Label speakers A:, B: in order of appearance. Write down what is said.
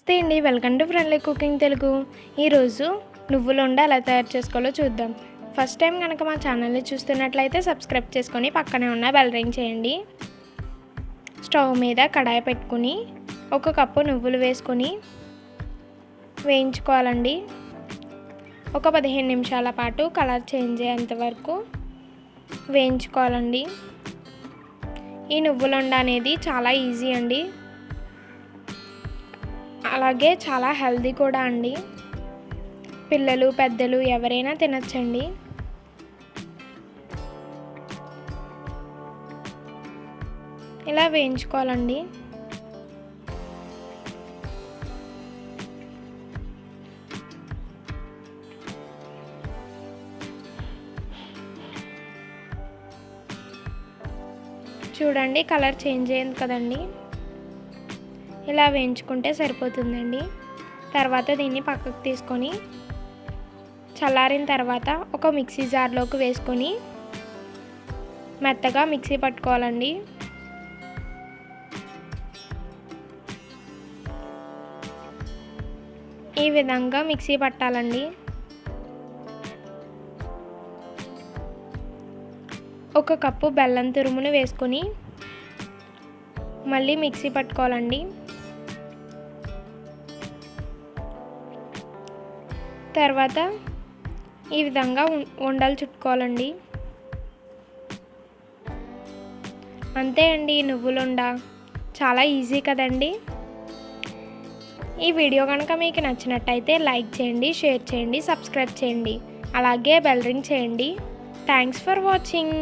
A: నమస్తే అండి, welcome to friendly cooking Telugu. ఈరోజు నువ్వుల ఉండ ఎలా తయారు చేసుకోవాలో చూద్దాం. ఫస్ట్ టైం కనుక మా ఛానల్ని చూస్తున్నట్లయితే సబ్స్క్రైబ్ చేసుకొని పక్కనే ఉన్న బెల్ రింగ్ చేయండి. స్టవ్ మీద కడాయి పెట్టుకుని 1 కప్పు నువ్వులు వేసుకొని వేయించుకోవాలండి. ఒక 15 నిమిషాల పాటు కలర్ చేంజ్ అయ్యేంత వరకు వేయించుకోవాలండి. ఈ నువ్వుల ఉండ అనేది చాలా ఈజీ అండి, అలాగే చాలా హెల్దీ కూడా అండి. పిల్లలు పెద్దలు ఎవరైనా తినచ్చండి. ఇలా వేయించుకోవాలండి. చూడండి, కలర్ చేంజ్ అయ్యింది కదండి. ఇలా వేయించుకుంటే సరిపోతుందండి. తర్వాత దీన్ని పక్కకు తీసుకొని చల్లారిన తర్వాత ఒక మిక్సీ జార్లోకి వేసుకొని మెత్తగా మిక్సీ పట్టుకోవాలండి. ఈ విధంగా మిక్సీ పట్టాలండి. 1 కప్పు బెల్లం తురుమును వేసుకొని మళ్ళీ మిక్సీ పట్టుకోవాలండి. తర్వాత ఈ విధంగా ఉండలు చుట్టుకోవాలండి. అంతే అండి, నువ్వుల ఉండ చాలా ఈజీ కదండి. ఈ వీడియో కనుక మీకు నచ్చినట్టయితే లైక్ చేయండి, షేర్ చేయండి, సబ్స్క్రైబ్ చేయండి, అలాగే బెల్ రింగ్ చేయండి. Thanks for watching.